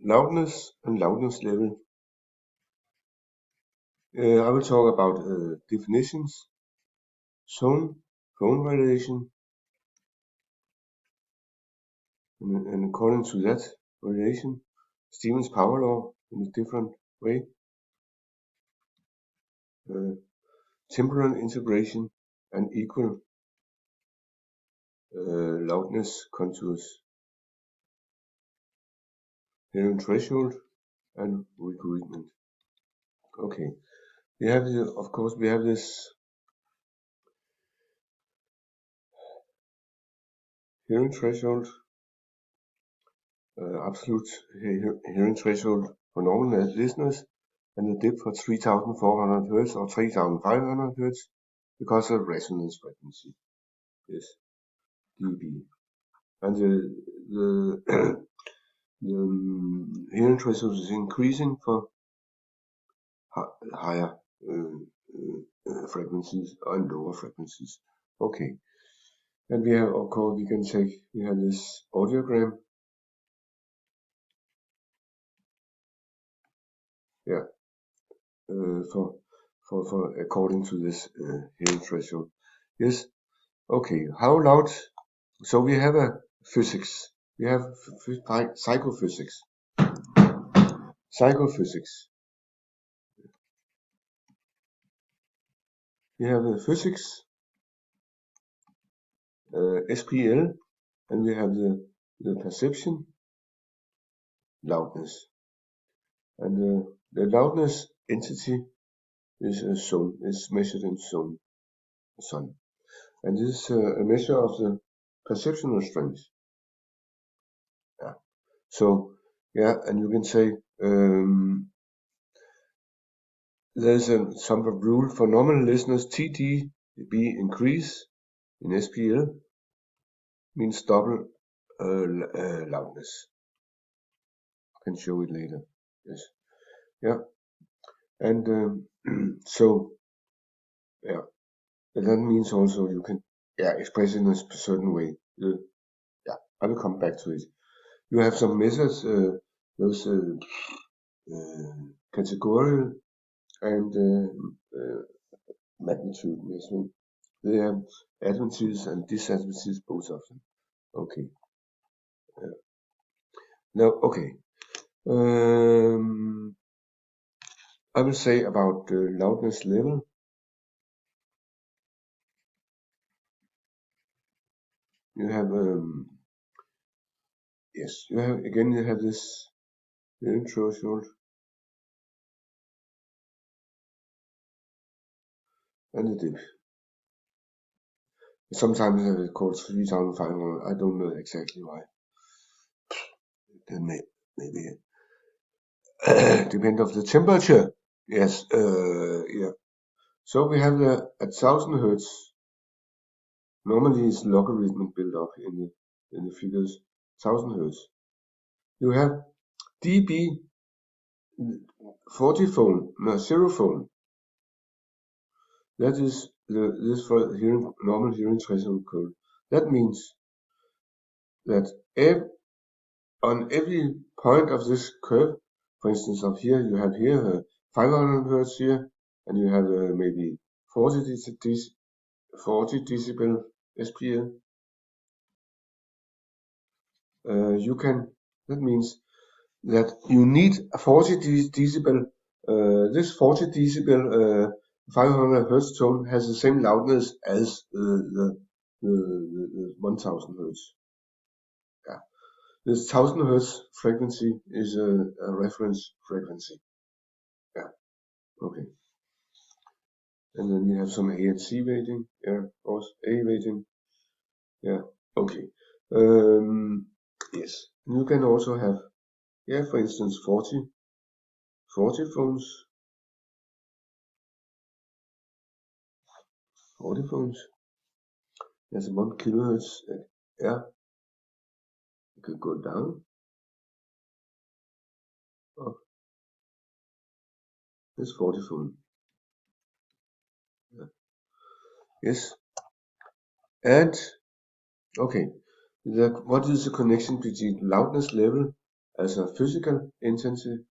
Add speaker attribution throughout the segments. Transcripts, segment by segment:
Speaker 1: Loudness and loudness level. I will talk about definitions, tone variation, and according to that variation, Stevens power law in a different way, temporal integration and equal loudness contours, hearing threshold and recruitment. Okay, we have of course we have this hearing threshold, absolute hearing threshold for normal listeners, and the dip for 3400 Hz or 3500 Hz because of resonance frequency is dB. And the hearing threshold is increasing for higher frequencies and lower frequencies. Okay. And we have, of course, we have this audiogram. Yeah. For according to this hearing threshold. Yes. Okay. How loud? So we have a physics. We have psychophysics. Psychophysics. We have the physics, SPL, and we have the perception, loudness. And the loudness entity is a zone, is measured in zone. And this is a measure of the perceptual strength. Yeah. So, yeah, and you can say there's some rule for normal listeners. TDB increase in SPL means double loudness. I can show it later. Yes. Yeah. And so, yeah, and that means also you can express it in a certain way. I will come back to it. You have some measures, those categorical and magnitude measurement. They have advantages and disadvantages, both of them. Okay. Now, okay. I will say about the loudness level. You have you have this hearing threshold and the dip. Sometimes it's called 3500. I don't know exactly why. Then maybe depend of the temperature. Yes. Yeah. So we have at 1000 Hz. Normally it's logarithm built up in the figures 1000 Hz. You have dB 40 phone, no 0 phone. That is this for normal hearing threshold code. That means that on every point of this curve, for instance, up here you have here 500 Hz here, and you have maybe 40 decibel SPL. That means that you need 40 decibel. This 40 decibel 500 Hz tone has the same loudness as the 1000 Hz. Yeah. This 1000 Hz frequency is a reference frequency. Yeah. Okay. And then we have some A and C rating. Yeah, of course. A rating. Yeah. Okay. Yes. You can also have, for instance, 40 phones. 40 phones. There's 1 kilohertz. Yeah. You could go down. Oh, there's 40 phone. Yeah. Yes. And okay. What is the connection between loudness level as a physical intensity,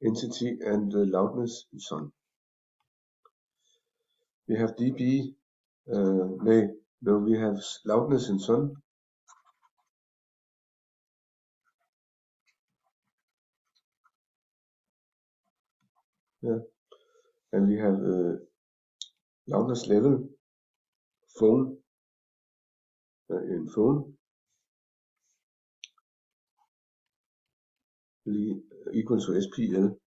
Speaker 1: intensity and loudness in sun. We have dB, we have loudness in sun. Yeah, and we have loudness level, phone, in phone, equal to SPL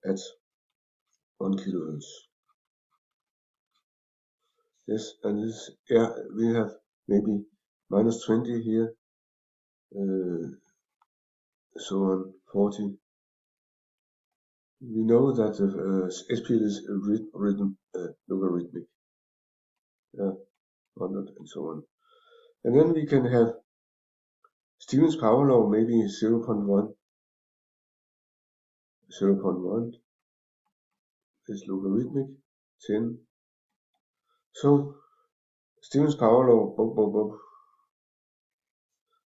Speaker 1: at 1 kHz. Yes, and this, we have maybe -20 here, so on 40. We know that SPL is logarithmic, 100 and so on. And then we can have Stevens power law, maybe 0.1. 0.1 is logarithmic, 10. So Stevens power law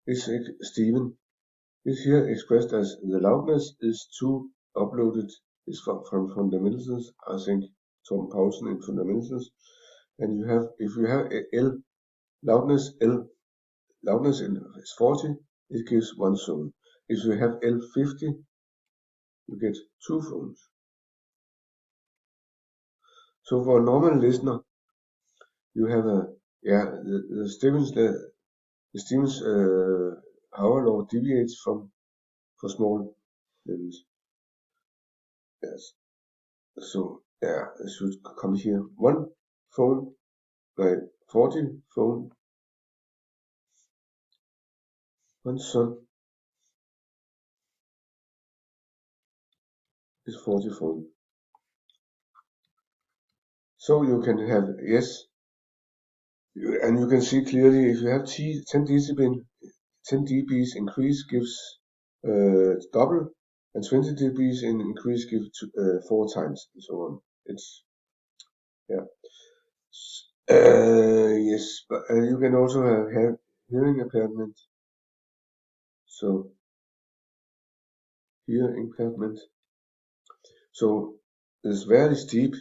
Speaker 1: is Steven is here expressed as the loudness is 2 uploaded is from fundamentals, I think Tom Paulsen in fundamentals, and you have, if you have L loudness is 40, it gives 1 zone. If you have L 50, you get 2 zones. So for a normal listener, you have the Stevens power law deviates for small levels. Yes. So it should come here. 1 phone by 40 phone, 1 sun is 40 phone. So you can have and you can see clearly if you have 10 dBs increase gives double, and 20 dBs in increase gives 4 times, and so on. It's yes, but you can also have hearing impairment. So hearing impairment. So it's very steep,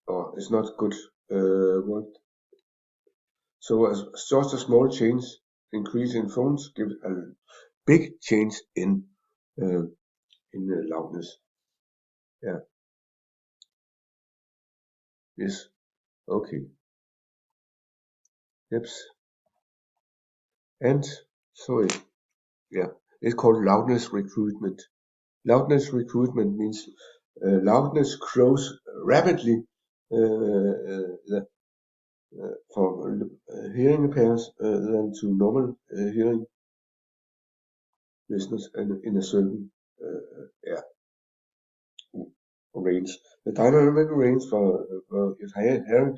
Speaker 1: or it's not good worked. So as just a small change, increase in phones gives a big change in loudness. Yeah. Yes. Okay. Yep. And sorry. Yeah. It's called loudness recruitment. Loudness recruitment means loudness grows rapidly for hearing impaired than to normal hearing listeners, and in a certain range. The dynamic range for hearing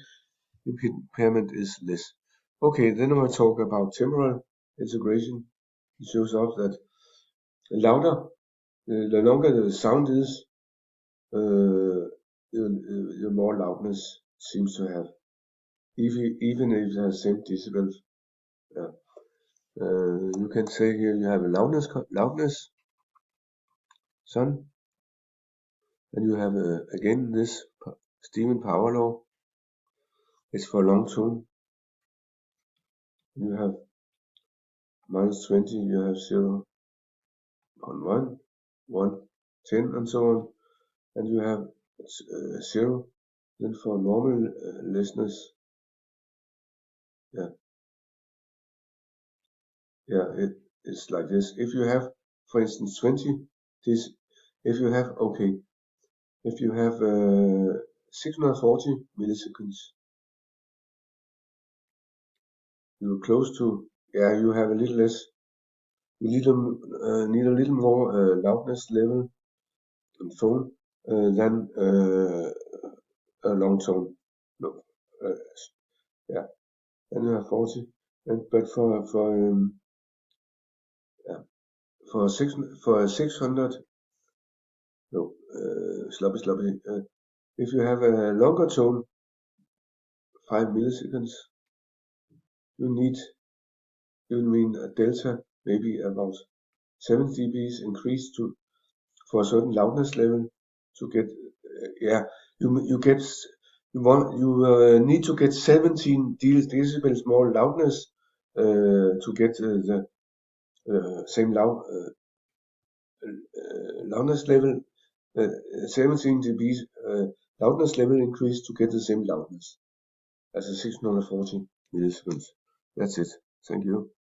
Speaker 1: impairment is less. Okay, then I will talk about temporal integration. It shows up that the longer the sound is, the more loudness seems to have, even if it has same decibels. You can say here you have a loudness sun, and you have again this Stevens power law. It's for long tone. You have -20, you have 0.1, 1, 10, and so on, and you have 0. Then for normal listeners, it is like this. If you have, for instance, 20, this, if you have 640 milliseconds, you're close to, you have a little less, you need a little more loudness level in phone than a long tone. No, then you have 40, but for 600, no, sloppy. If you have a longer tone, 5 milliseconds, you mean a delta maybe about 7 dBs increase for a certain loudness level to get you need to get 17 decibels more loudness to get the same loudness level. 17 dBs loudness level increase to get the same loudness as a 640 milliseconds. That's it. Thank you.